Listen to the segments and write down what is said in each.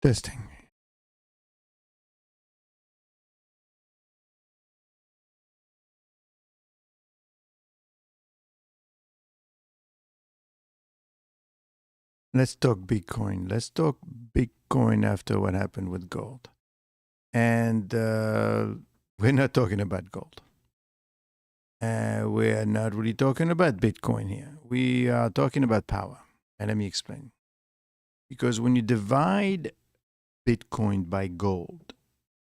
Testing. Let's talk Bitcoin. Let's talk Bitcoin after what happened with gold. And we're not talking about gold. We're not really talking about Bitcoin here. We are talking about power. And let me explain. Because when you divide Bitcoin by gold,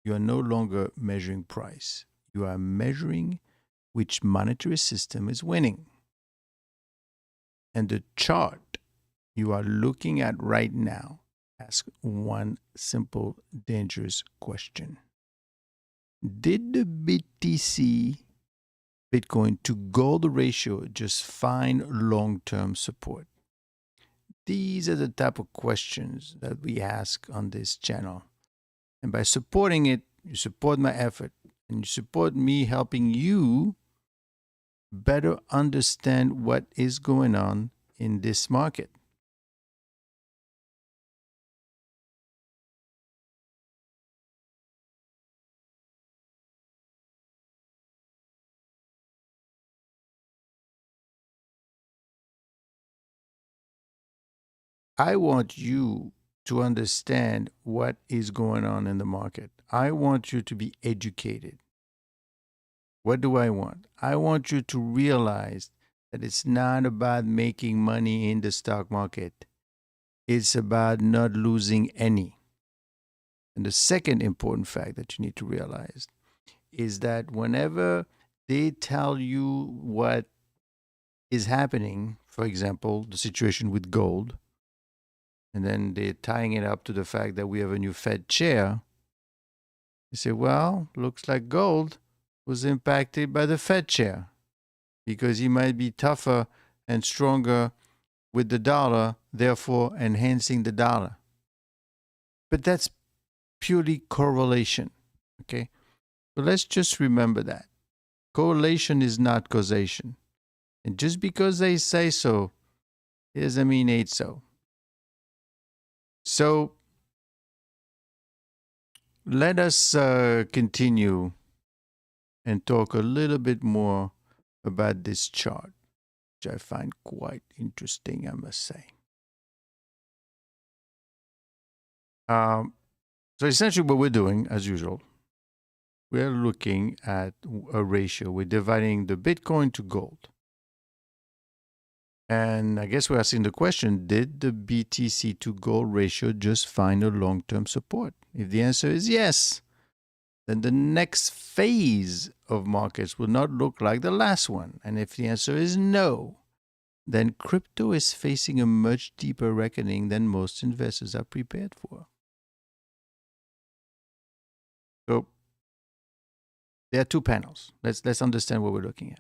you are no longer measuring price. You are measuring which monetary system is winning. And the chart you are looking at right now asks one simple, dangerous question. Did the BTC, Bitcoin to gold ratio, just find long-term support? These are the type of questions that we ask on this channel. And by supporting it, you support my effort and you support me helping you better understand what is going on in this market. I want you to understand what is going on in the market. I want you to be educated. What do I want? I want you to realize that it's not about making money in the stock market. It's about not losing any. And the second important fact that you need to realize is that whenever they tell you what is happening, for example, the situation with gold, and then they're tying it up to the fact that we have a new Fed chair, you say, well, looks like gold was impacted by the Fed chair because he might be tougher and stronger with the dollar, therefore enhancing the dollar. But that's purely correlation, okay? So let's just remember that. Correlation is not causation. And just because they say so, it doesn't mean it's so. So let us continue and talk a little bit more about this chart, which I find quite interesting, I must say. So essentially what we're doing, as usual, we're looking at a ratio. We're dividing the Bitcoin to gold. And I guess we're asking the question, did the BTC to gold ratio just find a long-term support? If the answer is yes, then the next phase of markets will not look like the last one. And if the answer is no, then crypto is facing a much deeper reckoning than most investors are prepared for. So there are two panels. Let's understand what we're looking at.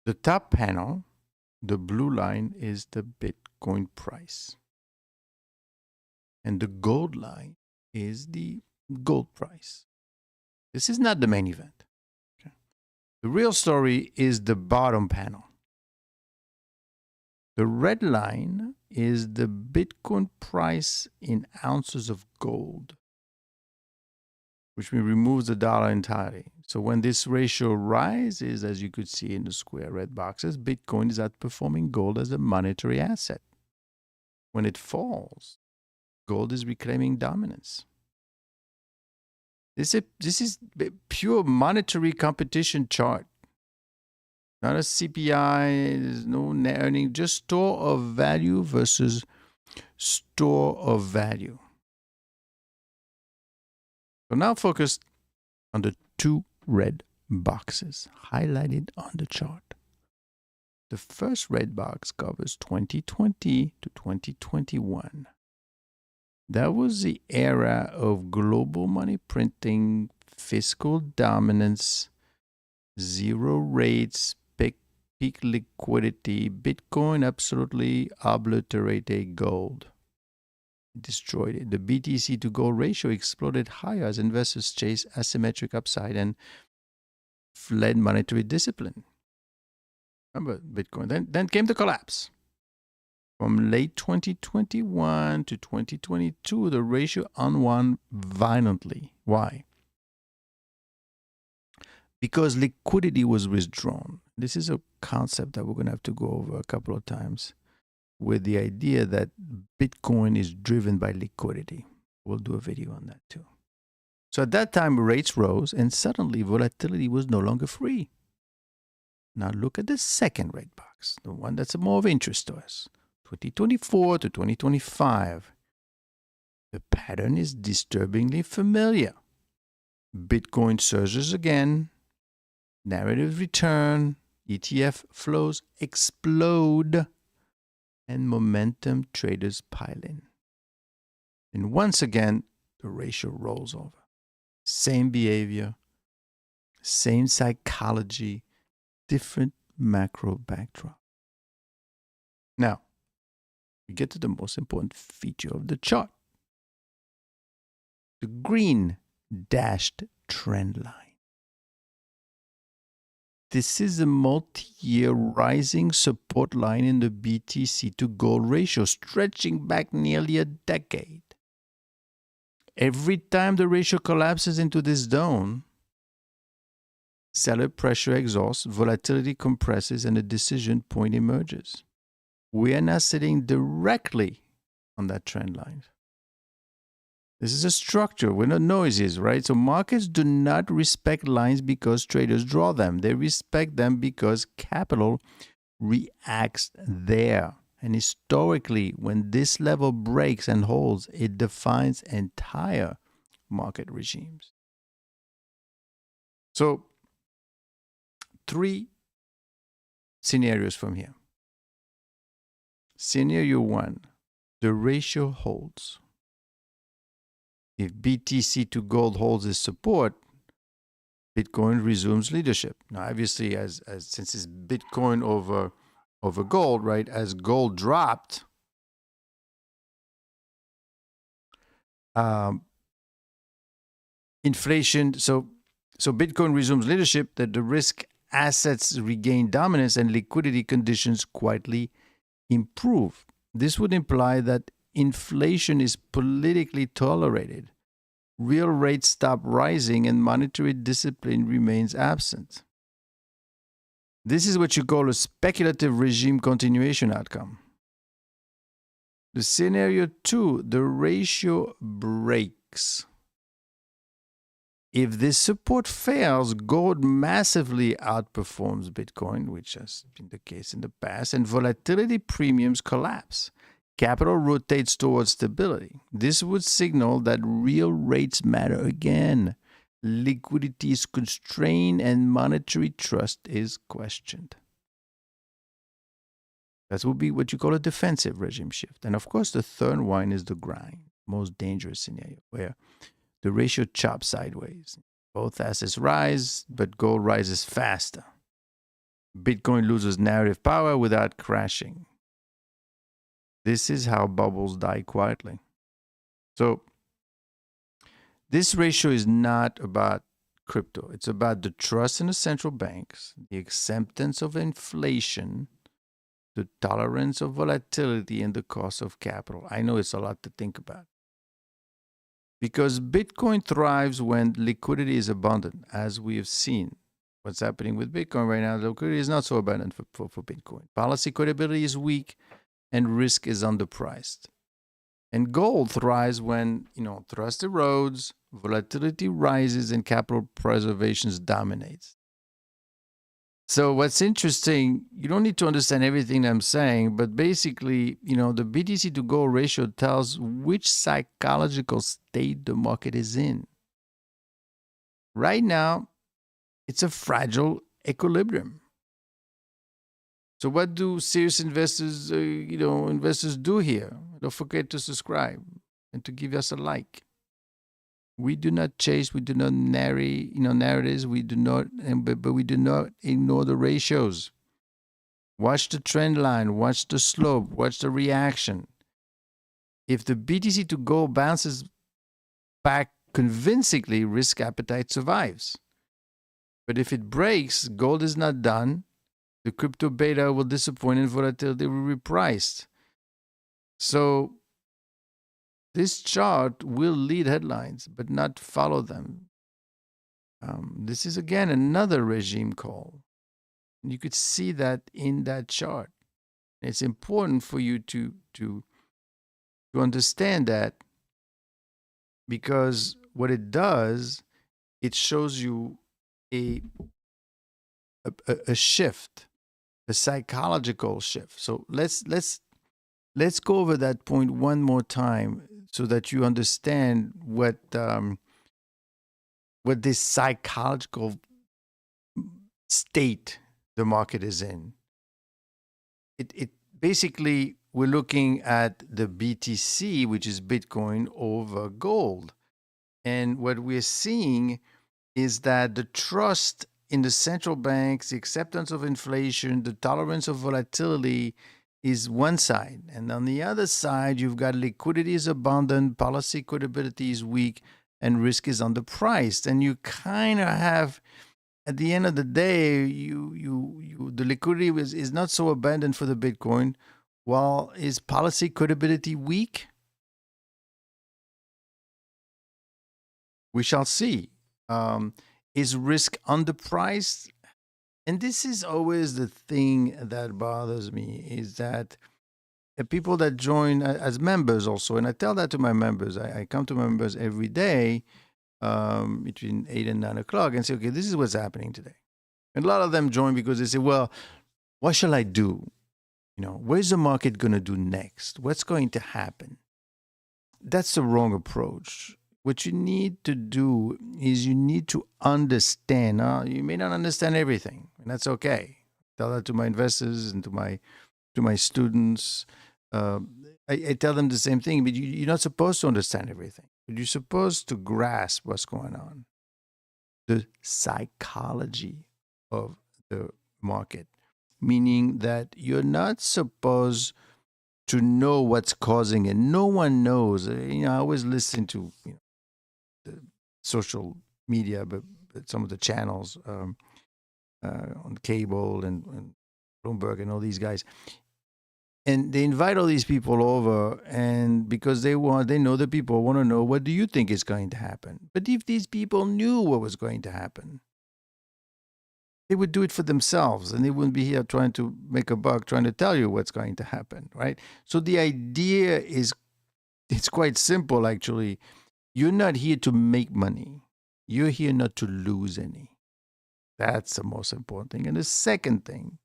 The top panel, the blue line, is the Bitcoin price. And the gold line is the gold price. This is not the main event. Okay. The real story is the bottom panel. The red line is the Bitcoin price in ounces of gold, which removes the dollar entirely. So when this ratio rises, as you could see in the square red boxes, Bitcoin is outperforming gold as a monetary asset. When it falls, gold is reclaiming dominance. This is pure monetary competition chart. Not a CPI, there's no net earning, just store of value versus store of value. So now focus on the two red boxes highlighted on the chart. The first red box covers 2020 to 2021. That was the era of global money printing, fiscal dominance, zero rates, peak liquidity. Bitcoin absolutely obliterated gold. It destroyed it. The BTC to gold ratio exploded higher as investors chased asymmetric upside and fled monetary discipline. Remember Bitcoin. Then came the collapse. From late 2021 to 2022, the ratio unwound violently. Why? Because liquidity was withdrawn. This is a concept that we're going to have to go over a couple of times, with the idea that Bitcoin is driven by liquidity. We'll do a video on that too. So at that time, rates rose and suddenly volatility was no longer free. Now look at the second rate box, the one that's more of interest to us. 2024 to 2025. The pattern is disturbingly familiar. Bitcoin surges again, narrative return, ETF flows explode, and momentum traders pile in. And once again, the ratio rolls over. Same behavior, same psychology, different macro backdrop. Now, we get to the most important feature of the chart. The green dashed trend line. This is a multi-year rising support line in the BTC to gold ratio, stretching back nearly a decade. Every time the ratio collapses into this zone, seller pressure exhausts, volatility compresses, and a decision point emerges. We are now sitting directly on that trend line. This is a structure. We're not noises, right? So markets do not respect lines because traders draw them. They respect them because capital reacts there. And historically, when this level breaks and holds, it defines entire market regimes. So, 3 scenarios from here. Scenario 1, the ratio holds. If BTC to gold holds its support, Bitcoin resumes leadership. Now, obviously, since it's Bitcoin over gold, right? As gold dropped, inflation. So Bitcoin resumes leadership. That the risk assets regain dominance and liquidity conditions quietly improve. This would imply that inflation is politically tolerated. Real rates stop rising and monetary discipline remains absent. This is what you call a speculative regime continuation outcome. The scenario 2, the ratio breaks. If this support fails, gold massively outperforms Bitcoin, which has been the case in the past, and volatility premiums collapse. Capital rotates towards stability. This would signal that real rates matter again. Liquidity is constrained and monetary trust is questioned. That would be what you call a defensive regime shift. And of course, the third one is the grind, most dangerous scenario, where the ratio chops sideways. Both assets rise, but gold rises faster. Bitcoin loses narrative power without crashing. This is how bubbles die quietly. So, this ratio is not about crypto. It's about the trust in the central banks, the acceptance of inflation, the tolerance of volatility, and the cost of capital. I know it's a lot to think about. Because Bitcoin thrives when liquidity is abundant, as we have seen. What's happening with Bitcoin right now, liquidity is not so abundant for Bitcoin. Policy credibility is weak and risk is underpriced. And gold thrives when, trust erodes, volatility rises, and capital preservation dominates. So what's interesting, you don't need to understand everything I'm saying, but basically, the BTC to gold ratio tells which psychological state the market is in. Right now, it's a fragile equilibrium. So what do serious investors, investors do here? Don't forget to subscribe and to give us a like. We do not chase, we do not narrate, narratives. We do not, but we do not ignore the ratios. Watch the trend line, watch the slope, watch the reaction. If the BTC to gold bounces back convincingly, risk appetite survives. But if it breaks, gold is not done. The crypto beta will disappoint and volatility will be repriced. So this chart will lead headlines, but not follow them. This is again another regime call. You could see that in that chart. It's important for you to understand that, because what it does, it shows you a a shift, a psychological shift. So let's go over that point one more time so that you understand what this psychological state the market is in. It basically, we're looking at the BTC, which is Bitcoin over gold. And what we're seeing is that the trust in the central banks, the acceptance of inflation, the tolerance of volatility is one side. And on the other side, you've got liquidity is abundant, policy credibility is weak, and risk is underpriced. And you kind of have, at the end of the day, the liquidity is not so abundant for the Bitcoin. Well, is policy credibility weak? We shall see. Is risk underpriced? And this is always the thing that bothers me, is that people that join as members also, and I tell that to my members. I come to my members every day between 8 and 9 o'clock and say, okay, this is what's happening today. And a lot of them join because they say, well, what shall I do? Where's the market going to do next? What's going to happen? That's the wrong approach. What you need to do is you need to understand. You may not understand everything, and that's okay. Tell that to my investors and to my students. I tell them the same thing, but you're not supposed to understand everything. But you're supposed to grasp what's going on, the psychology of the market, meaning that you're not supposed to know what's causing it. No one knows. I always listen to the social media, but some of the channels on cable and Bloomberg and all these guys. And they invite all these people over, and because they know the people want to know, what do you think is going to happen? But if these people knew what was going to happen, they would do it for themselves, and they wouldn't be here trying to make a buck, trying to tell you what's going to happen, right? So the idea is, it's quite simple, actually. You're not here to make money. You're here not to lose any. That's the most important thing. And the second thing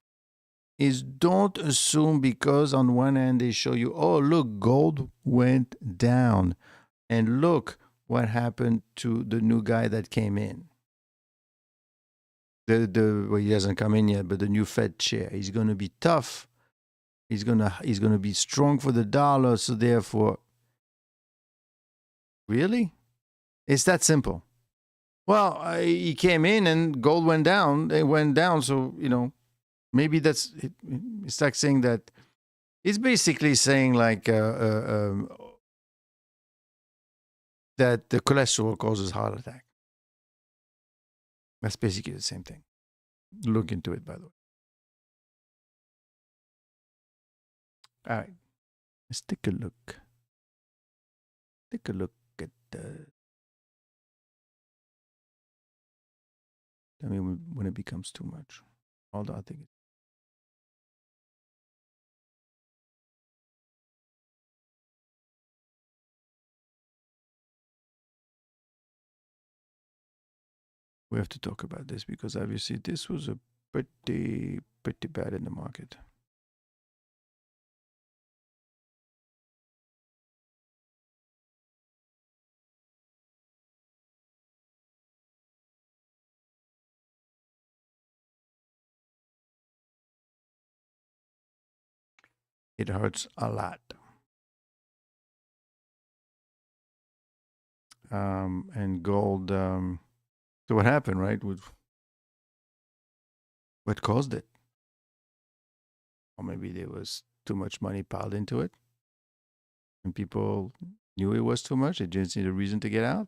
is, don't assume because on one hand they show you, oh, look, gold went down. And look what happened to the new guy that came in. Well, he hasn't come in yet, but the new Fed chair. He's going to be tough. He's gonna be strong for the dollar. So therefore, really, it's that simple. Well, he came in and gold went down. It went down. So, maybe that's it. It's like saying that, it's basically saying like that the cholesterol causes heart attack. That's basically the same thing. Look into it, by the way. All right. Let's take a look. Take a look at tell me when it becomes too much. Hold on, I think we have to talk about this, because obviously this was a pretty bad in the market. It hurts a lot. And gold. So what happened, right? What caused it? Or maybe there was too much money piled into it, and people knew it was too much. They just need a reason to get out.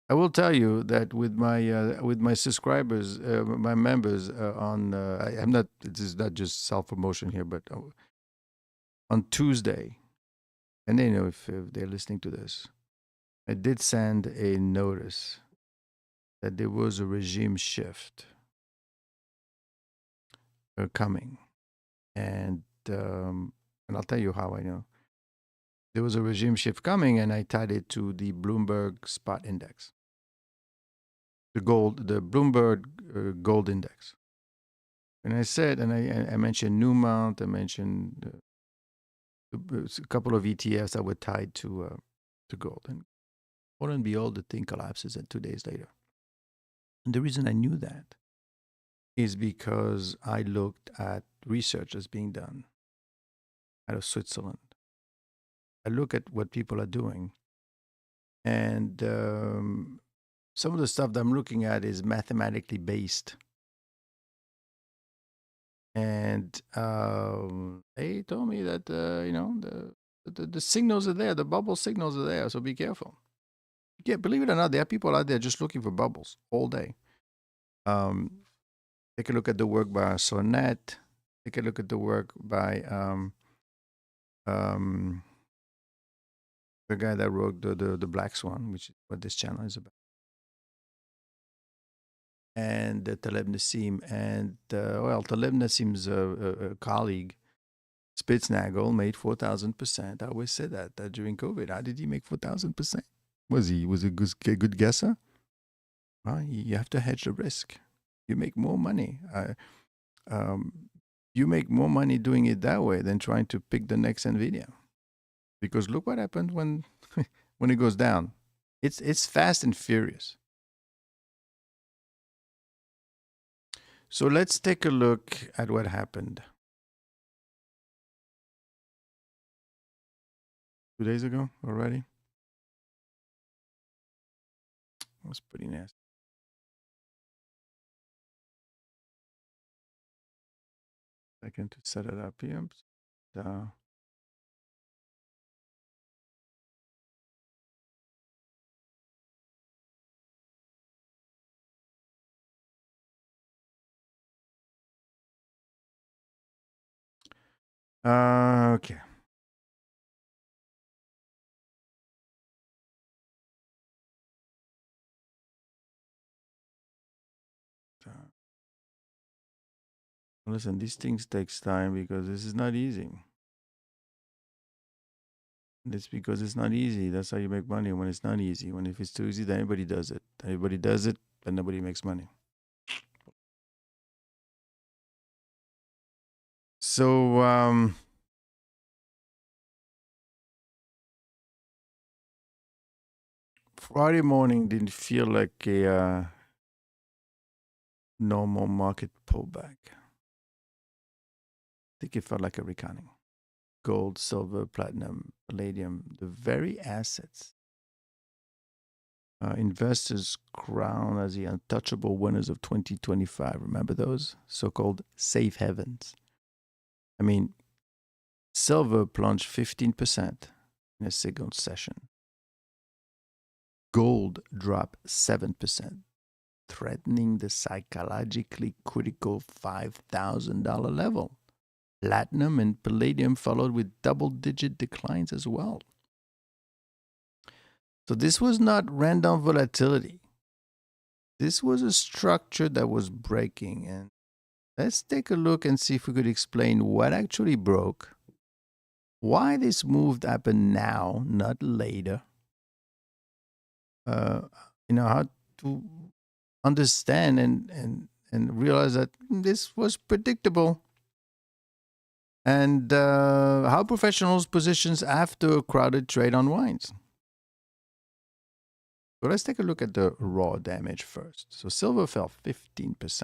I will tell you that with my subscribers, my members I'm not. This is not just self promotion here, but on Tuesday, and they know if they're listening to this, I did send a notice that there was a regime shift coming, and um, and I'll tell you how I know there was a regime shift coming, and I tied it to the Bloomberg Spot Index, the Bloomberg Gold Index. And I said, and I mentioned Newmont, I mentioned a couple of ETFs that were tied to gold, and lo and behold, the thing collapses, and 2 days later. And the reason I knew that is because I looked at research that's being done out of Switzerland. I look at what people are doing, and some of the stuff that I'm looking at is mathematically based. And they told me that the signals are there, the bubble signals are there, so be careful. Yeah, believe it or not, there are people out there just looking for bubbles all day. Take a look at the work by Sonnet. Take a look at the work by the guy that wrote the Black Swan, which is what this channel is about, and Taleb Nassim. And Taleb Nassim's colleague, Spitznagel, made 4,000%. I always said that during COVID. How did he make 4,000%? Was he a good guesser? Well, you have to hedge the risk. You make more money. You make more money doing it that way than trying to pick the next Nvidia. Because look what happened when when it goes down. It's fast and furious. So let's take a look at what happened 2 days ago already. That was pretty nasty. Second to set it up here. Okay. Listen, these things takes time because this is not easy. It's because it's not easy. That's how you make money when it's not easy. When if it's too easy, then everybody does it. Everybody does it, but nobody makes money. So Friday morning didn't feel like a normal market pullback. I think it felt like a reconning. Gold, silver, platinum, palladium, the very assets investors crown as the untouchable winners of 2025. Remember those so-called safe havens? I mean, silver plunged 15% in a single session. Gold dropped 7%, threatening the psychologically critical $5,000 level. Platinum and palladium followed with double-digit declines as well. So this was not random volatility. This was a structure that was breaking. And let's take a look and see if we could explain what actually broke, why this move happened now, not later. How to understand and realize that this was predictable. And how professionals positions after a crowded trade unwinds. So let's take a look at the raw damage first. So silver fell 15%,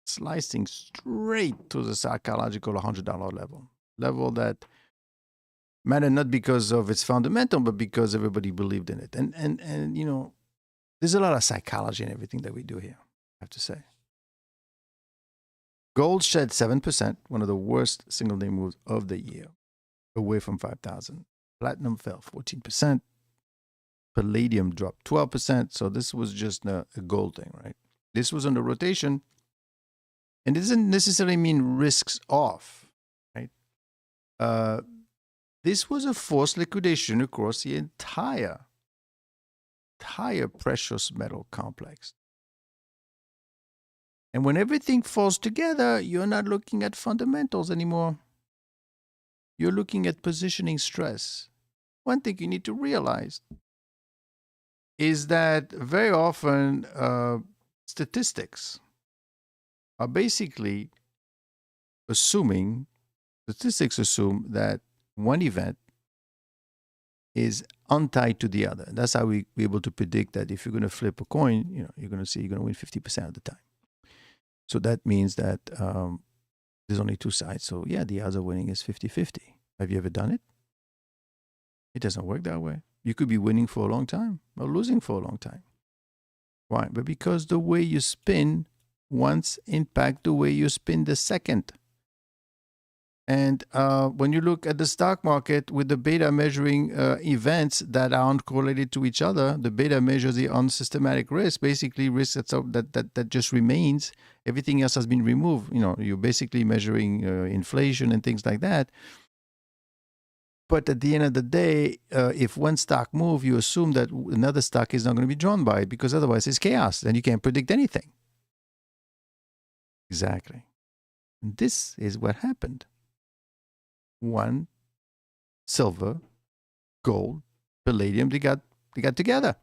slicing straight to the psychological $100 level that mattered not because of its fundamental, but because everybody believed in it. And there's a lot of psychology in everything that we do here, I have to say. Gold shed 7%, one of the worst single-day moves of the year, away from 5,000. Platinum fell 14%. palladium dropped 12%. So this was just a gold thing, right? This was under rotation. And it doesn't necessarily mean risks off, right? This was a forced liquidation across the entire precious metal complex. And when everything falls together, you're not looking at fundamentals anymore. You're looking at positioning stress. One thing you need to realize is that very often statistics are basically statistics assume that one event is untied to the other. That's how we're able to predict that if you're going to flip a coin, you're going to see you're going to win 50% of the time. So that means that there's only two sides. So yeah, the odds of winning is 50-50. Have you ever done it? It doesn't work that way. You could be winning for a long time or losing for a long time. Why? But because the way you spin once impact the way you spin the second. And when you look at the stock market with the beta measuring events that aren't correlated to each other, the beta measures the unsystematic risk, basically risk that just remains. Everything else has been removed. You're basically measuring inflation and things like that. But at the end of the day, if one stock moves, you assume that another stock is not going to be drawn by it because otherwise it's chaos and you can't predict anything. Exactly. And this is what happened. One, silver, gold, palladium, they got together.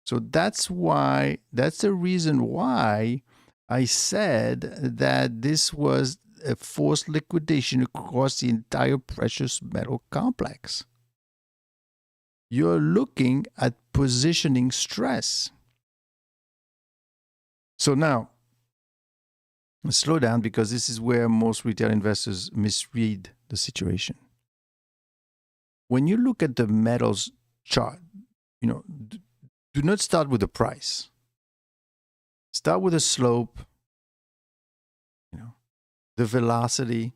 So that's the reason why I said that this was a forced liquidation across the entire precious metal complex. You're looking at positioning stress. So now, slow down because this is where most retail investors misread the situation. When you look at the metals chart, do not start with the price. Start with the slope, the velocity,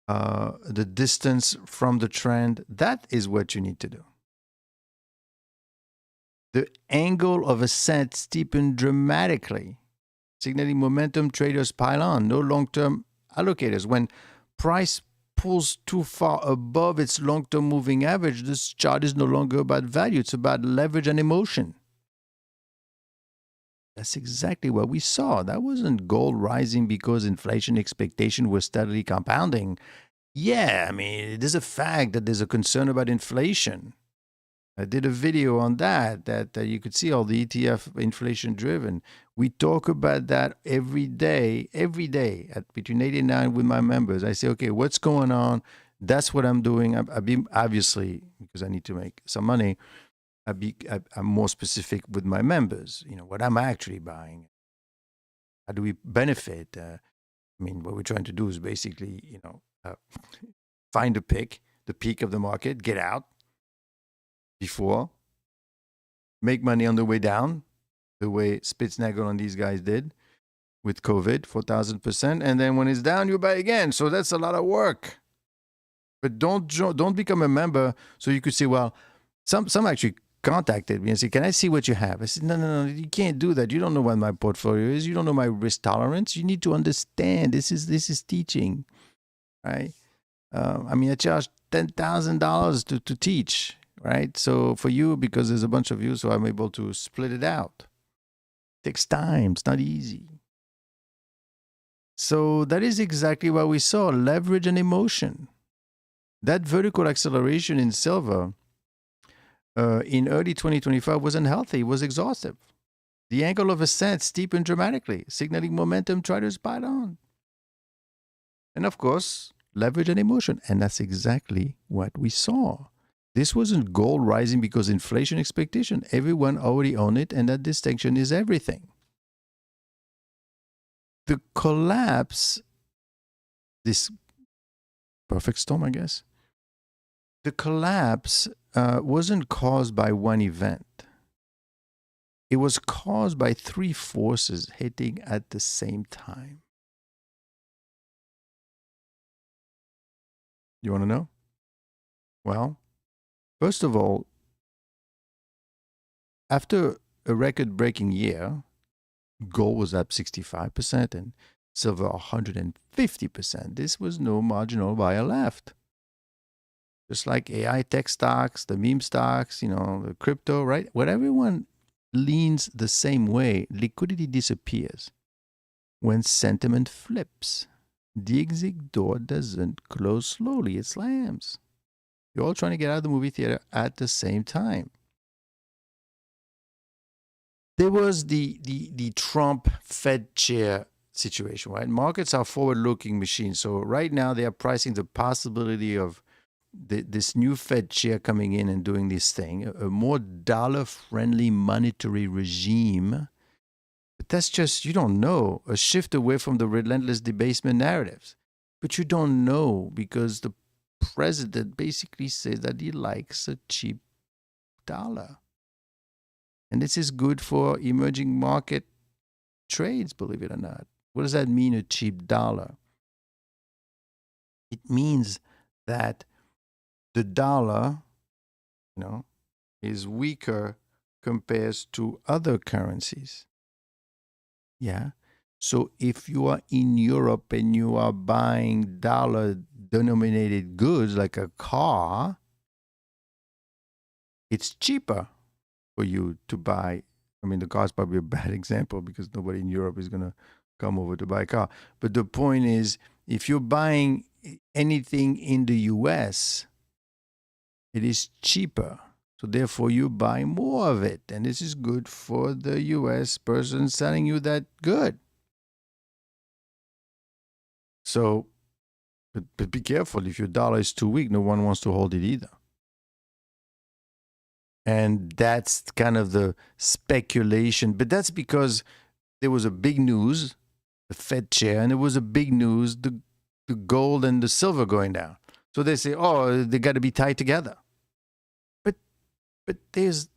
the distance from the trend. That is what you need to do. The angle of ascent steepened dramatically, signaling momentum traders pile on, no long-term allocators. When price pulls too far above its long-term moving average, this chart is no longer about value. It's about leverage and emotion. That's exactly what we saw. That wasn't gold rising because inflation expectation was steadily compounding. Yeah, I mean, it is a fact that there's a concern about inflation. I did a video on that you could see all the ETF inflation driven. We talk about that every day at between 8 and 9 with my members. I say, okay, what's going on? That's what I'm doing. I'm obviously, because I need to make some money, I'm more specific with my members, what I'm actually buying. How do we benefit? What we're trying to do is basically, find the peak of the market, get out before, make money on the way down, the way Spitznagel and these guys did with COVID, 4,000%. And then when it's down, you buy again. So that's a lot of work. But don't become a member so you could say, well, some actually contacted me and said, can I see what you have? I said, no, you can't do that. You don't know what my portfolio is. You don't know my risk tolerance. You need to understand. This is teaching, right? I charge $10,000 to teach, right? So for you, because there's a bunch of you, so I'm able to split it out. It takes time. It's not easy. So that is exactly what we saw, leverage and emotion. That vertical acceleration in silver in early 2025 was unhealthy, was exhaustive. The angle of ascent steepened dramatically, signaling momentum traders pile on. And of course, leverage and emotion. And that's exactly what we saw. This wasn't gold rising because inflation expectation. Everyone already owned it, and that distinction is everything. The collapse, this perfect storm, I guess, the collapse wasn't caused by one event. It was caused by three forces hitting at the same time. You want to know? Well, first of all, after a record-breaking year, gold was up 65% and silver 150%. This was no marginal buyer left. Just like AI tech stocks, the meme stocks, the crypto, right? When everyone leans the same way, liquidity disappears. When sentiment flips, the exit door doesn't close slowly, it slams. You're all trying to get out of the movie theater at the same time. There was the Trump Fed chair situation, right? Markets are forward-looking machines. So right now they are pricing the possibility of this new Fed chair coming in and doing this thing, a more dollar-friendly monetary regime. But that's just, you don't know, a shift away from the relentless debasement narratives. But you don't know because the president basically says that he likes a cheap dollar. And this is good for emerging market trades, believe it or not. What does that mean, a cheap dollar? It means that the dollar, is weaker compared to other currencies. Yeah. So if you are in Europe and you are buying dollar denominated goods like a car, it's cheaper for you to buy. I mean, the car is probably a bad example because nobody in Europe is going to come over to buy a car. But the point is, if you're buying anything in the US, it is cheaper. So therefore, you buy more of it. And this is good for the US person selling you that good. So, but be careful. If your dollar is too weak, no one wants to hold it either. And that's kind of the speculation. But that's because there was a big news, the Fed chair, and there was a big news, the gold and the silver going down. So they say, oh, they got to be tied together. But there's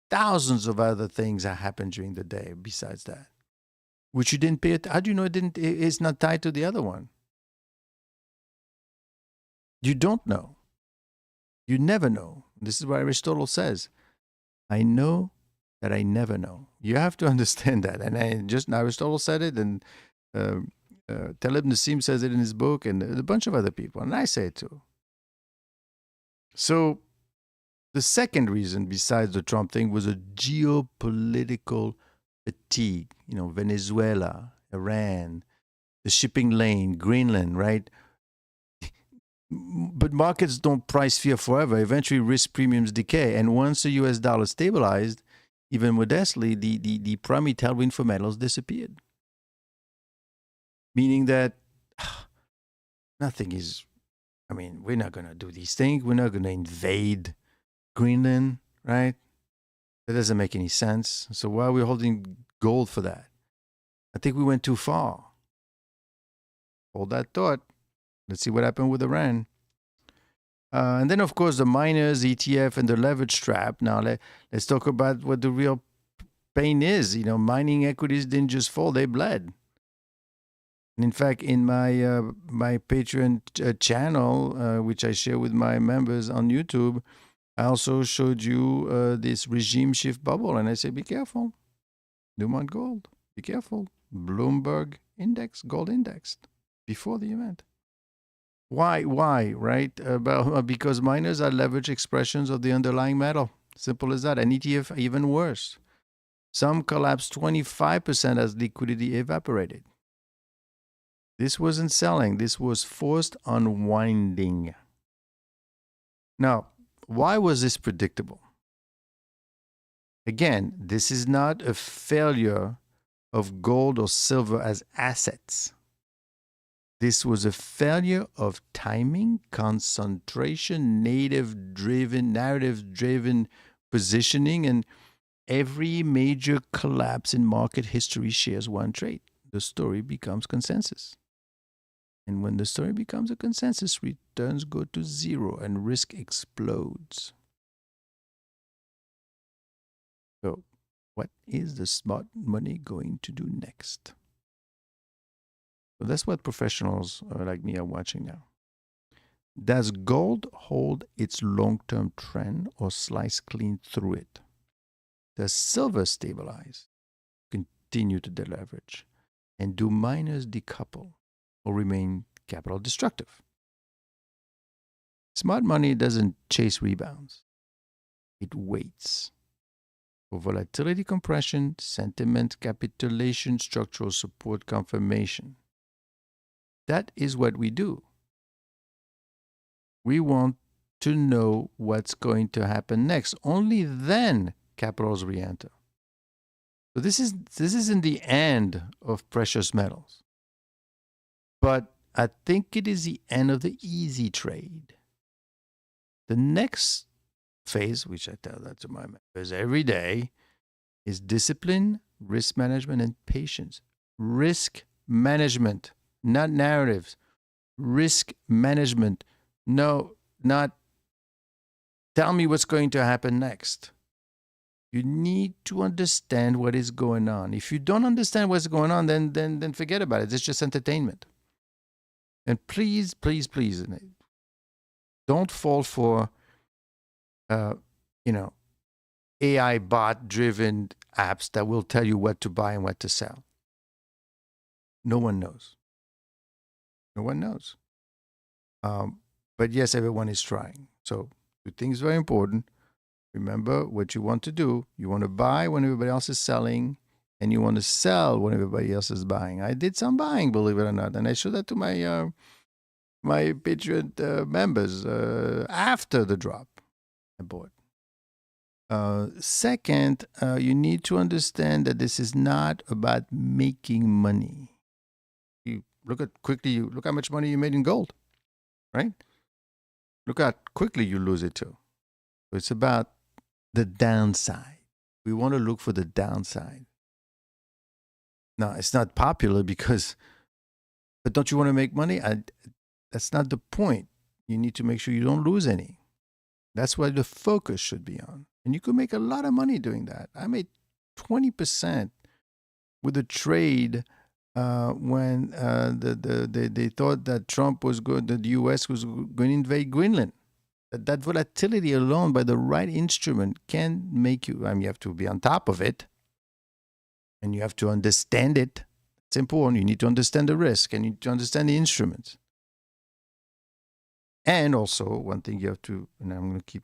thousands of other things that happen during the day besides that, which you didn't pay. How do you know it's not tied to the other one? You don't know. You never know. This is what Aristotle says. I know that I never know. You have to understand that. And Aristotle said it, and Taleb Nassim says it in his book, and a bunch of other people, and I say it too. So the second reason, besides the Trump thing, was a geopolitical fatigue. Venezuela, Iran, the shipping lane, Greenland, right? But markets don't price fear forever. Eventually, risk premiums decay. And once the US dollar stabilized, even modestly, the primary tailwind for metals disappeared. Meaning that nothing is, we're not going to do these things. We're not going to invade Greenland, right? That doesn't make any sense. So why are we holding gold for that? I think we went too far. Hold that thought. Let's see what happened with Iran. And then, of course, the miners, ETF, and the leverage trap. Now, let's talk about what the real pain is. Mining equities didn't just fall, they bled. And in fact, in my Patreon channel, which I share with my members on YouTube, I also showed you this regime shift bubble. And I say, be careful. Newmont Gold, be careful. Bloomberg Index, gold indexed before the event. Why, right? Because miners are leverage expressions of the underlying metal. Simple as that. And ETF, even worse. Some collapsed 25% as liquidity evaporated. This wasn't selling. This was forced unwinding. Now, why was this predictable? Again, this is not a failure of gold or silver as assets. This was a failure of timing, concentration, narrative-driven positioning, and every major collapse in market history shares one trait. The story becomes consensus. And when the story becomes a consensus, returns go to zero and risk explodes. So, what is the smart money going to do next? So that's what professionals like me are watching now. Does gold hold its long-term trend or slice clean through it? Does silver stabilize? Continue to deleverage. And do miners decouple or remain capital destructive? Smart money doesn't chase rebounds. It waits for volatility compression, sentiment capitulation, structural support confirmation. That is what we do. We want to know what's going to happen next. Only then capitals re-enter. So this isn't the end of precious metals. But I think it is the end of the easy trade. The next phase, which I tell that to my members every day, is discipline, risk management, and patience. Risk management, not narratives. Risk management. No, not tell me what's going to happen next. You need to understand what is going on. If you don't understand what's going on, then forget about it. It's just entertainment. And please, please, please, don't fall for, AI bot-driven apps that will tell you what to buy and what to sell. No one knows. No one knows. But yes, everyone is trying. So two things very important. Remember what you want to do. You want to buy when everybody else is selling, and you want to sell when everybody else is buying. I did some buying, believe it or not, and I showed that to my my Patreon members after the drop. I bought. Second, you need to understand that this is not about making money. You look how much money you made in gold, right? Look how quickly you lose it too. So it's about the downside. We want to look for the downside. Now, it's not popular but don't you want to make money? That's not the point. You need to make sure you don't lose any. That's what the focus should be on. And you could make a lot of money doing that. I made 20% with a trade when they thought that Trump was good, that the U.S. was going to invade Greenland. That volatility alone by the right instrument can make you, you have to be on top of it. And you have to understand it. It's important. You need to understand the risk and you need to understand the instruments. And also, one thing you have to, and I'm going to keep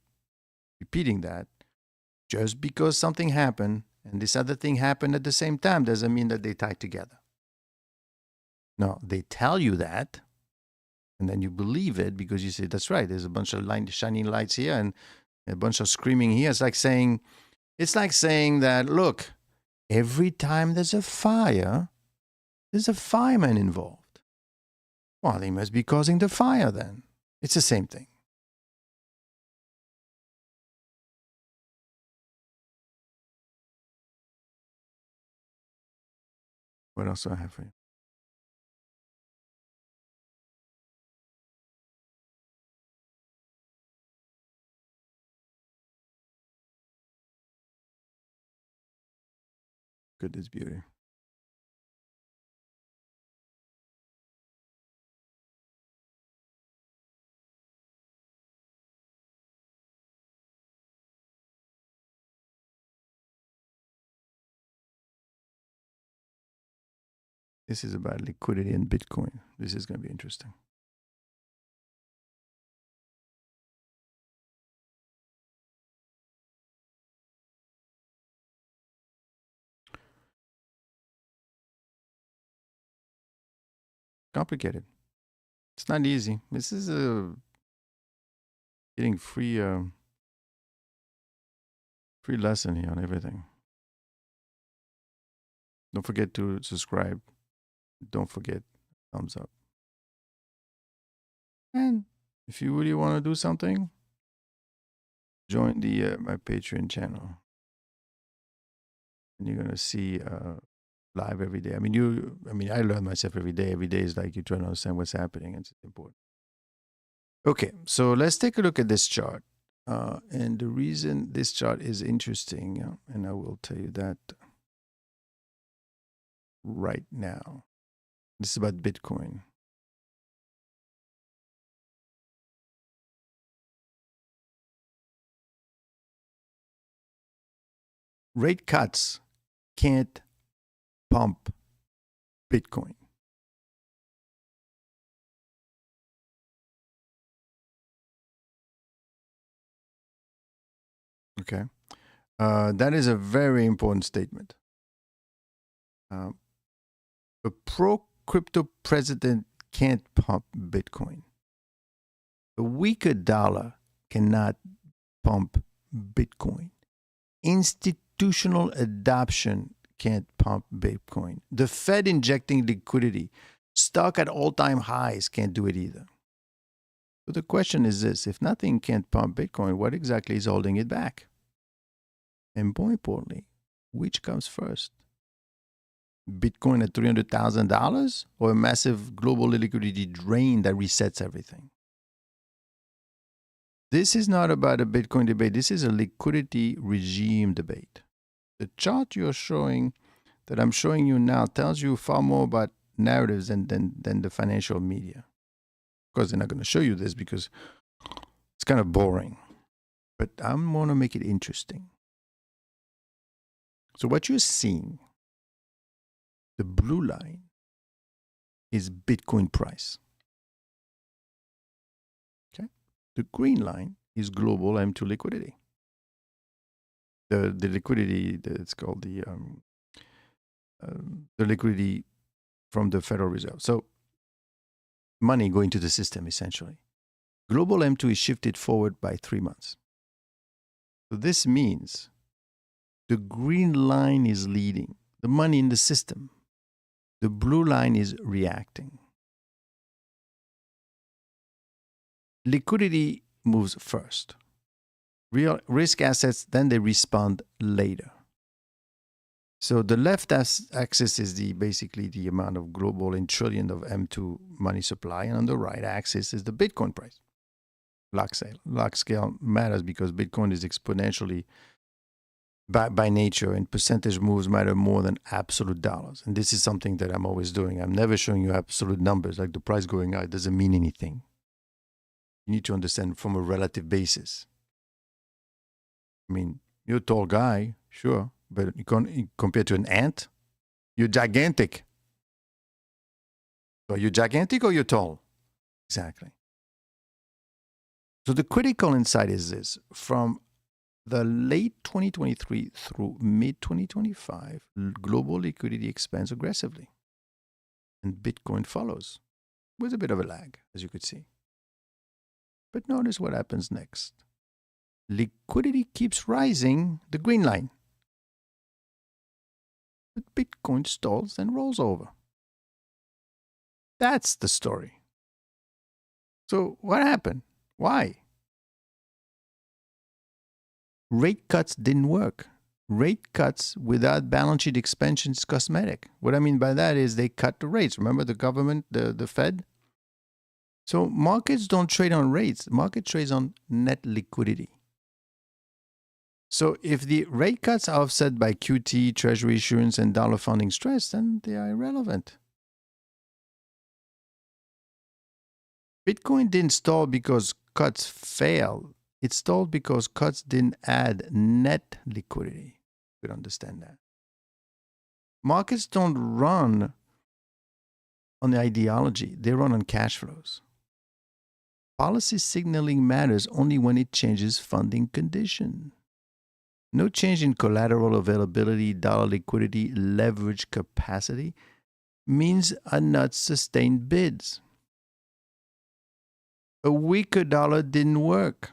repeating that, just because something happened and this other thing happened at the same time doesn't mean that they tie together. No, they tell you that, and then you believe it because you say, that's right, there's a bunch of shining lights here and a bunch of screaming here. It's like saying that, look, every time there's a fire, there's a fireman involved. Well, he must be causing the fire then. It's the same thing. What else do I have for you? Goodness beauty. This is about liquidity in Bitcoin. This is going to be interesting. Complicated. It's not easy. This is getting free lesson here on everything. Don't forget to subscribe. Don't forget thumbs up. And if you really want to do something, join the my Patreon channel, and you're gonna see live every day. I learn myself every day. Every day is like you trying to understand what's happening. It's important. Okay, so let's take a look at this chart. And the reason this chart is interesting, and I will tell you that right now. This is about Bitcoin. Rate cuts can't pump Bitcoin. Okay. That is a very important statement. A pro-crypto president can't pump Bitcoin. A weaker dollar cannot pump Bitcoin. Institutional adoption can't pump Bitcoin. The Fed injecting liquidity, stock at all-time highs, can't do it either. So the question is this: if nothing can't pump Bitcoin, what exactly is holding it back? And more importantly, which comes first? Bitcoin at $300,000 or a massive global liquidity drain that resets everything? This is not about a Bitcoin debate. This is a liquidity regime debate. The chart you're showing, that I'm showing you now, tells you far more about narratives than the financial media. Of course, they're not going to show you this because it's kind of boring. But I'm going to make it interesting. So what you're seeing, the blue line, is Bitcoin price. Okay? The green line is global M2 liquidity. The liquidity, it's called the liquidity from the Federal Reserve. So money going to the system, essentially. Global M2 is shifted forward by 3 months. So this means the green line is leading, the money in the system. The blue line is reacting. Liquidity moves first. Real risk assets, then they respond later. So the left axis is basically the amount of global in trillion of M2 money supply, and on the right axis is the Bitcoin price. Log scale matters because Bitcoin is exponentially by nature, and percentage moves matter more than absolute dollars. And this is something that I'm always doing. I'm never showing you absolute numbers, like the price going up doesn't mean anything. You need to understand from a relative basis. I mean, you're a tall guy, sure, but compared to an ant, you're gigantic. So are you gigantic or you're tall? Exactly. So the critical insight is this: from the late 2023 through mid 2025, global liquidity expands aggressively, and Bitcoin follows with a bit of a lag, as you could see. But notice what happens next. Liquidity keeps rising, the green line. But Bitcoin stalls and rolls over. That's the story. So what happened? Why? Rate cuts didn't work. Rate cuts without balance sheet expansion is cosmetic. What I mean by that is they cut the rates. Remember the government, the Fed? So markets don't trade on rates. Market trades on net liquidity. So if the rate cuts are offset by QT, treasury issuance, and dollar funding stress, then they are irrelevant. Bitcoin didn't stall because cuts failed. It stalled because cuts didn't add net liquidity. You could understand that. Markets don't run on the ideology. They run on cash flows. Policy signaling matters only when it changes funding condition. No change in collateral availability, dollar liquidity, leverage capacity means are not sustained bids. A weaker dollar didn't work.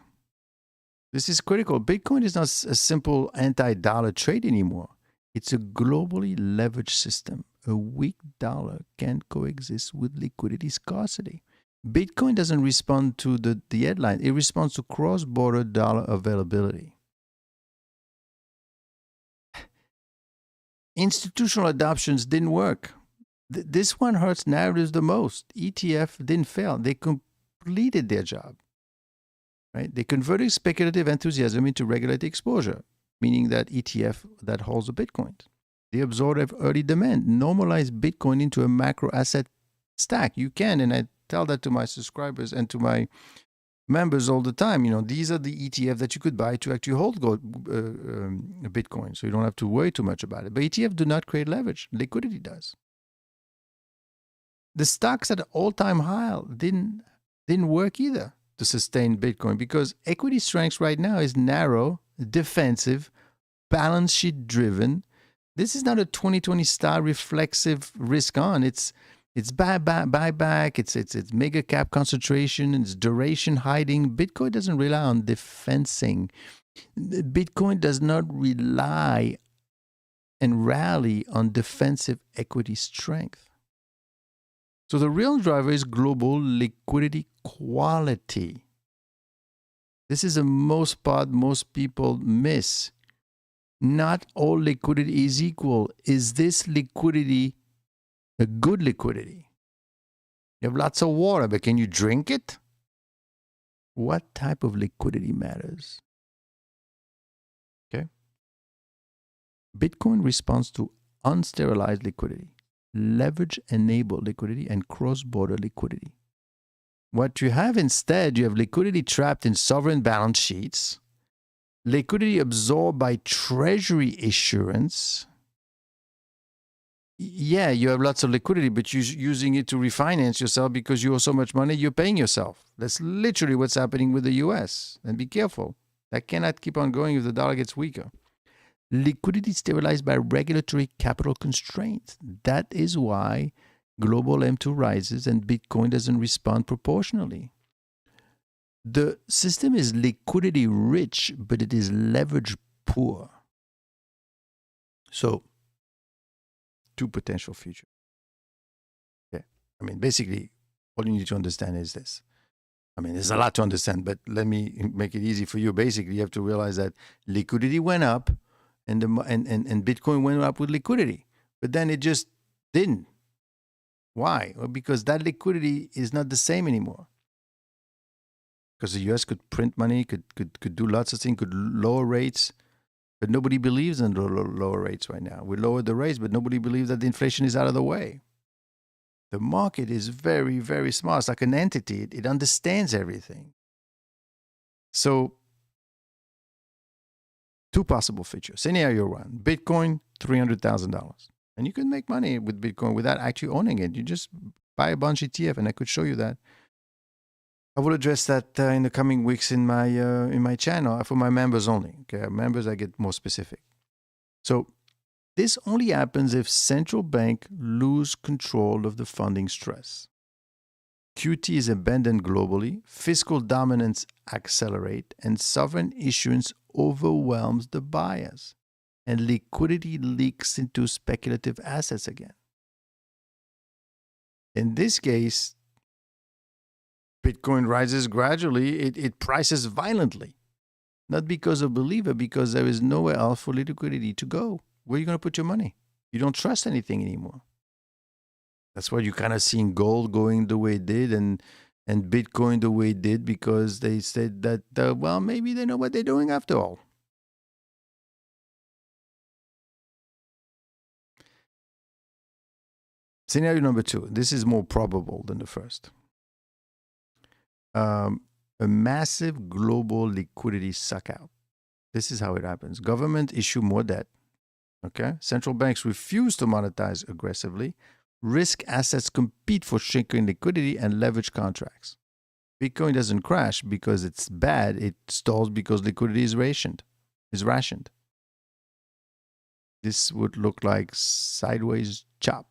This is critical. Bitcoin is not a simple anti-dollar trade anymore. It's a globally leveraged system. A weak dollar can't coexist with liquidity scarcity. Bitcoin doesn't respond to the headline. It responds to cross-border dollar availability. Institutional adoptions didn't work. This one hurts narratives the most. ETF didn't fail. They completed their job. Right? They converted speculative enthusiasm into regulated exposure, meaning that ETF that holds the Bitcoin. They absorb early demand, normalize Bitcoin into a macro asset stack. You can, and I tell that to my subscribers and to my members all the time. These are the ETF that you could buy to actually hold Bitcoin, so you don't have to worry too much about it. But ETF do not create leverage. Liquidity does. The stocks at all-time high didn't work either to sustain Bitcoin because equity strength right now is narrow, defensive, balance sheet driven. This is not a 2020 style reflexive risk on. It's buyback. It's mega cap concentration. It's duration hiding. Bitcoin doesn't rely on defensing. Bitcoin does not rely and rally on defensive equity strength. So the real driver is global liquidity quality. This is the most part most people miss. Not all liquidity is equal. Is this liquidity a good liquidity? You have lots of water, but can you drink it? What type of liquidity matters? Okay. Bitcoin responds to unsterilized liquidity, leverage-enabled liquidity, and cross-border liquidity. What you have instead, you have liquidity trapped in sovereign balance sheets, liquidity absorbed by treasury issuance. Yeah, you have lots of liquidity, but you're using it to refinance yourself because you owe so much money, you're paying yourself. That's literally what's happening with the US. And be careful. That cannot keep on going if the dollar gets weaker. Liquidity sterilized by regulatory capital constraints. That is why global M2 rises and Bitcoin doesn't respond proportionally. The system is liquidity rich, but it is leverage poor. So, two potential futures. Okay. I mean, basically, all you need to understand is this. I mean, there's a lot to understand, but let me make it easy for you. Basically, you have to realize that liquidity went up and Bitcoin went up with liquidity, but then it just didn't. Why? Well, because that liquidity is not the same anymore. Because the US could print money, could do lots of things, could lower rates, but nobody believes in lower rates right now. We lowered the rates, but nobody believes that the inflation is out of the way. The market is very, very smart. It's like an entity. It understands everything. So, two possible features. Scenario one, Bitcoin, $300,000. And you can make money with Bitcoin without actually owning it. You just buy a bunch of ETF, and I could show you that. I will address that in the coming weeks in my channel for my members only. Okay, members, I get more specific. So this only happens if central bank lose control of the funding stress. QT is abandoned globally, fiscal dominance accelerate, and sovereign issuance overwhelms the buyers, and liquidity leaks into speculative assets again. In this case, Bitcoin rises gradually, it prices violently. Not because of believer, because there is nowhere else for liquidity to go. Where are you going to put your money? You don't trust anything anymore. That's why you're kind of seeing gold going the way it did and Bitcoin the way it did, because they said that, well, maybe they know what they're doing after all. Scenario number two. This is more probable than the first. A massive global liquidity suck out. This is how it happens. Government issue more debt. Okay. Central banks refuse to monetize aggressively. Risk assets compete for shrinking liquidity and leverage contracts. Bitcoin doesn't crash because it's bad. It stalls because liquidity is rationed. This would look like sideways chop.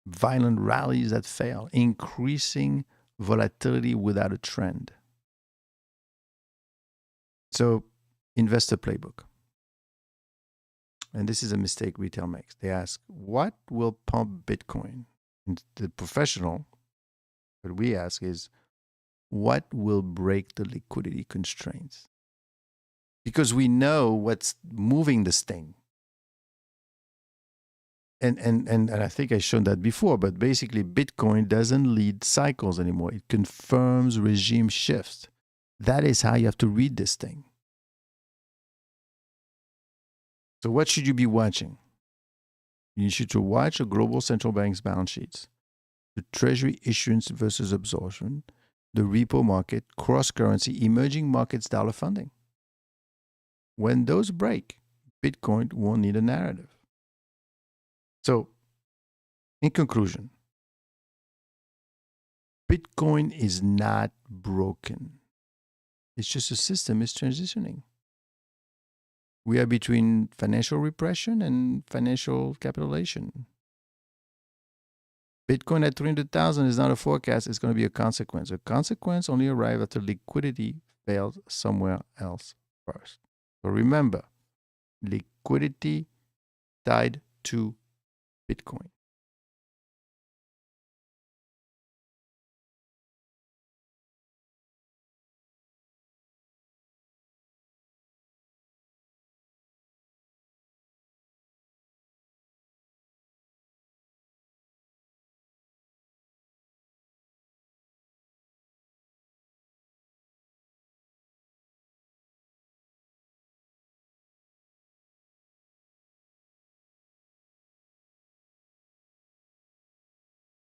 Violent rallies that fail. Increasing volatility without a trend. So, investor playbook. And this is a mistake retail makes. They ask, what will pump Bitcoin? And the professional, what we ask is, what will break the liquidity constraints? Because we know what's moving this thing. And I think I've shown that before, but basically Bitcoin doesn't lead cycles anymore. It confirms regime shifts. That is how you have to read this thing. So what should you be watching? You should watch a global central bank's balance sheets, the treasury issuance versus absorption, the repo market, cross-currency, emerging markets, dollar funding. When those break, Bitcoin won't need a narrative. So, in conclusion, Bitcoin is not broken. It's just a system is transitioning. We are between financial repression and financial capitulation. Bitcoin at 300,000 is not a forecast, it's going to be a consequence. A consequence only arrives after liquidity fails somewhere else first. So remember, liquidity tied to Bitcoin.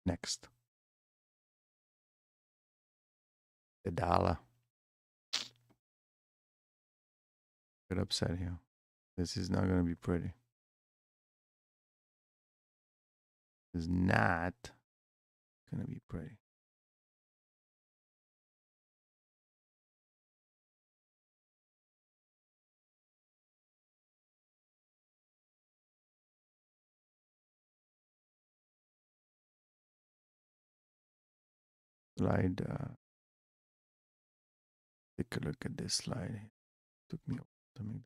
Next, the dollar. Get upset here. This is not going to be pretty. It's not going to be pretty. Slide. Take a look at this slide. It took me to make.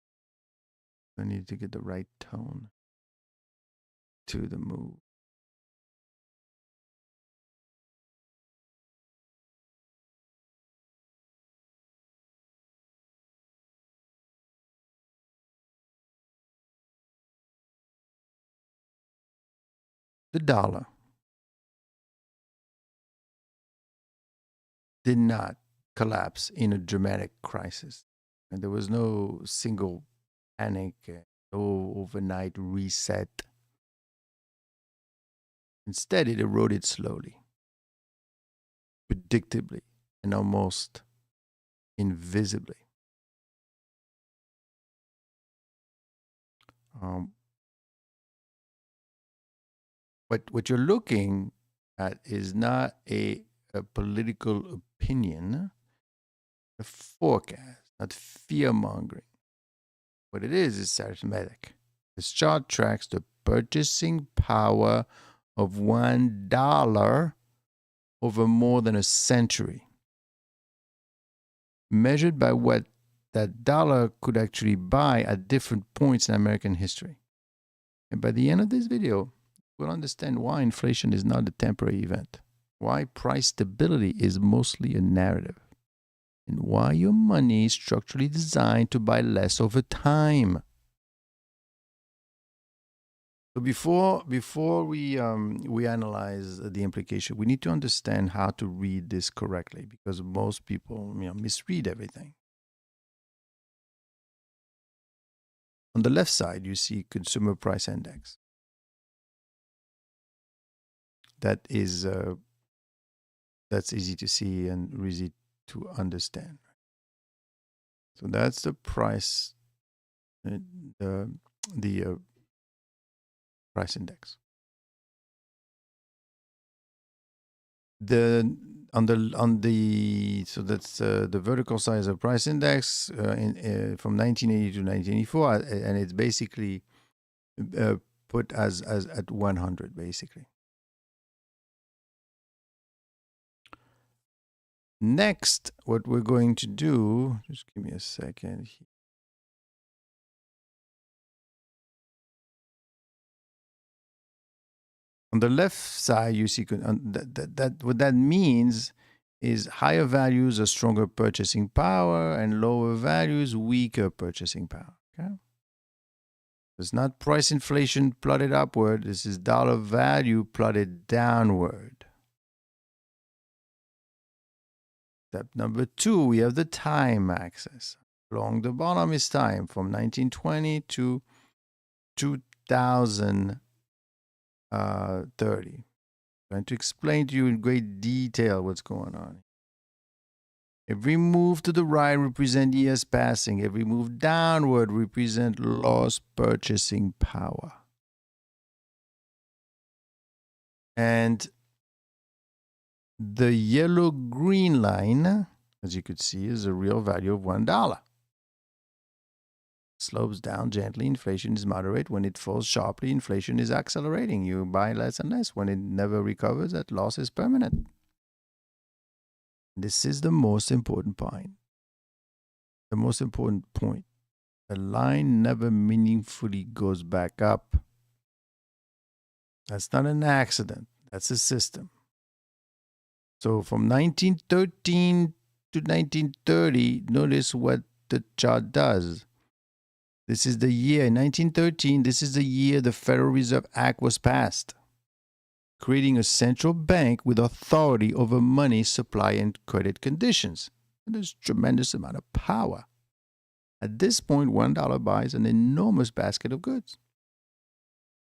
I need to get the right tone to the move. The dollar did not collapse in a dramatic crisis. And there was no single panic, no overnight reset. Instead, it eroded slowly, predictably, and almost invisibly. What you're looking at is not a political opinion, a forecast, not fear mongering. What it is arithmetic. This chart tracks the purchasing power of $1 over more than a century, measured by what that dollar could actually buy at different points in American history. And by the end of this video, we'll understand why inflation is not a temporary event, why price stability is mostly a narrative, and why your money is structurally designed to buy less over time. So before we analyze the implication, we need to understand how to read this correctly, because most people misread everything. On the left side, you see consumer price index. That is that's easy to see and easy to understand. So that's the price, the price index. So that's the vertical size of price index from 1980 to 1984, and it's basically put as at 100 basically. Next, what we're going to do, just give me a second. On the left side, you see that what that means is higher values are stronger purchasing power and lower values weaker purchasing power. Okay? It's not price inflation plotted upward. This is dollar value plotted downward. Step number 2, we have the time axis. Along the bottom is time from 1920 to 2030. I'm going to explain to you in great detail what's going on. Every move to the right represents years passing. Every move downward represents lost purchasing power. And the yellow-green line, as you could see, is the real value of $1. Slopes down gently. Inflation is moderate. When it falls sharply, inflation is accelerating. You buy less and less. When it never recovers, that loss is permanent. This is the most important point. The most important point. The line never meaningfully goes back up. That's not an accident. That's a system. So from 1913 to 1930, notice what the chart does. This is the year, 1913, this is the year the Federal Reserve Act was passed, creating a central bank with authority over money supply and credit conditions. And there's a tremendous amount of power. At this point, $1 buys an enormous basket of goods.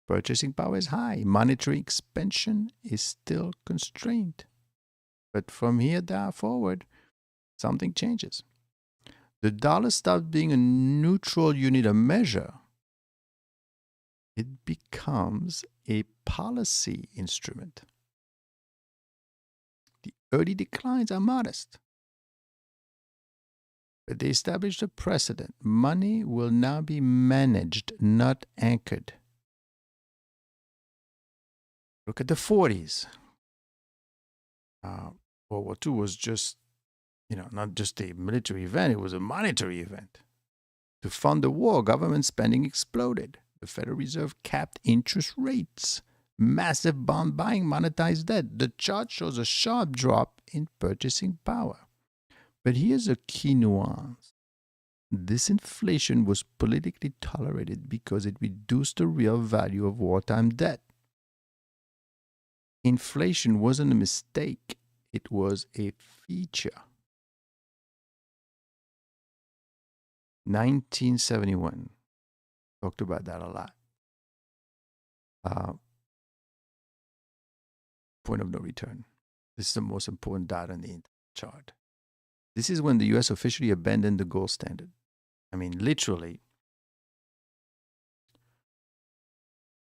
Purchasing power is high. Monetary expansion is still constrained. But from here down forward, something changes. The dollar stops being a neutral unit of measure. It becomes a policy instrument. The early declines are modest, but they establish a precedent. Money will now be managed, not anchored. Look at the 40s. World War II was just, not just a military event, it was a monetary event. To fund the war, government spending exploded. The Federal Reserve capped interest rates. Massive bond buying monetized debt. The chart shows a sharp drop in purchasing power. But here's a key nuance. This inflation was politically tolerated because it reduced the real value of wartime debt. Inflation wasn't a mistake, it was a feature. 1971. Talked about that a lot. Point of no return. This is the most important data in the chart. This is when the US officially abandoned the gold standard. I mean, literally.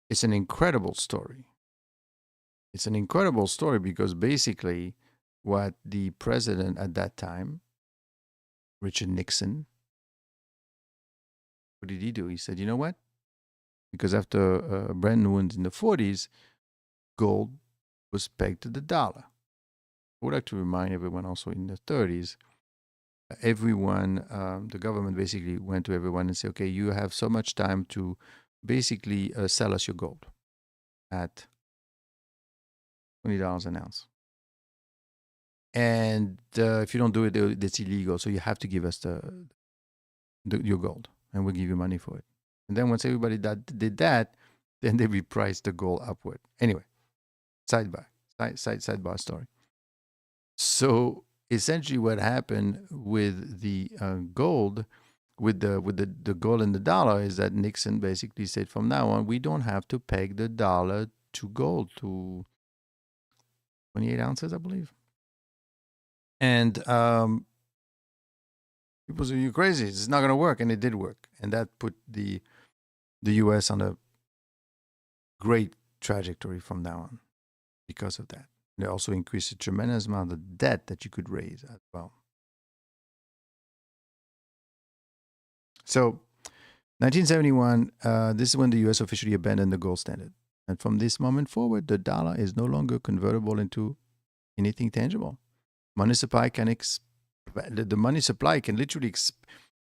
It's an incredible story. It's an incredible story because basically what the president at that time, Richard Nixon, what did he do? He said, you know what? Because after Bretton Woods in the 40s, gold was pegged to the dollar. I would like to remind everyone also in the 30s, everyone, the government basically went to everyone and said, okay, you have so much time to basically sell us your gold at $20 an ounce. And if you don't do it, it's illegal. So you have to give us your gold and we'll give you money for it. And then once everybody did that, then they repriced the gold upward. Anyway, sidebar story. So essentially what happened with the gold, with the gold and the dollar is that Nixon basically said from now on, we don't have to peg the dollar to gold to 28 ounces, I believe. And people say, you're crazy. It's not going to work. And it did work. And that put the U.S. on a great trajectory from now on because of that. And it also increased a tremendous amount of debt that you could raise as well. So 1971, this is when the U.S. officially abandoned the gold standard. And from this moment forward, the dollar is no longer convertible into anything tangible. Money supply the money supply can literally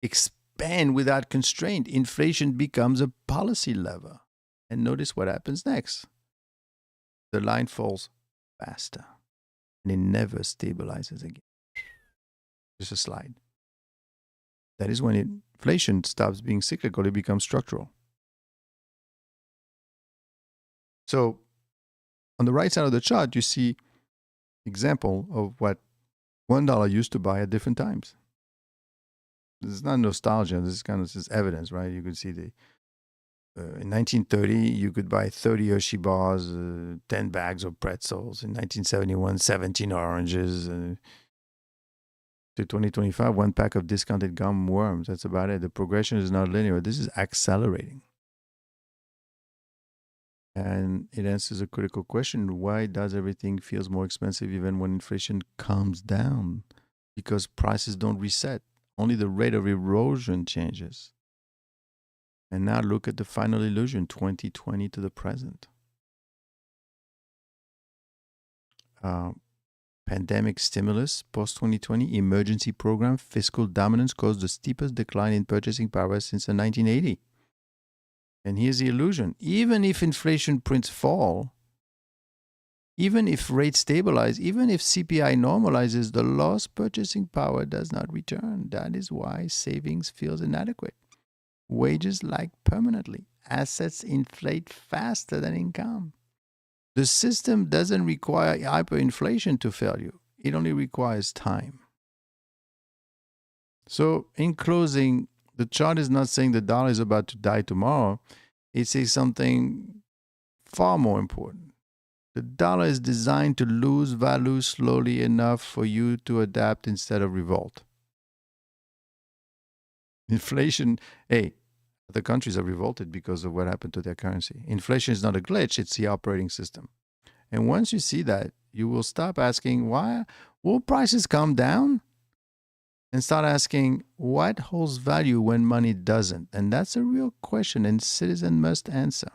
expand without constraint. Inflation becomes a policy lever. And notice what happens next. The line falls faster. And it never stabilizes again. Just a slide. That is when inflation stops being cyclical, it becomes structural. So on the right side of the chart, you see example of what $1 used to buy at different times. This is not nostalgia. This is evidence, right? You could see in 1930, you could buy 30 Hershey bars, 10 bags of pretzels. In 1971, 17 oranges. To 2025, one pack of discounted gum worms. That's about it. The progression is not linear. This is accelerating. And it answers a critical question. Why does everything feels more expensive even when inflation comes down? Because prices don't reset. Only the rate of erosion changes. And now look at the final illusion, 2020 to the present. Pandemic stimulus, post-2020, emergency program, fiscal dominance caused the steepest decline in purchasing power since the 1980. And here's the illusion. Even if inflation prints fall, even if rates stabilize, even if CPI normalizes, the lost purchasing power does not return. That is why savings feels inadequate. Wages lag permanently. Assets inflate faster than income. The system doesn't require hyperinflation to fail you. It only requires time. So, in closing, the chart is not saying the dollar is about to die tomorrow. It says something far more important. The dollar is designed to lose value slowly enough for you to adapt instead of revolt. Inflation, hey, the countries are revolted because of what happened to their currency. Inflation is not a glitch, it's the operating system. And once you see that, you will stop asking, why will prices come down? And start asking, what holds value when money doesn't? And that's a real question, and citizens must answer.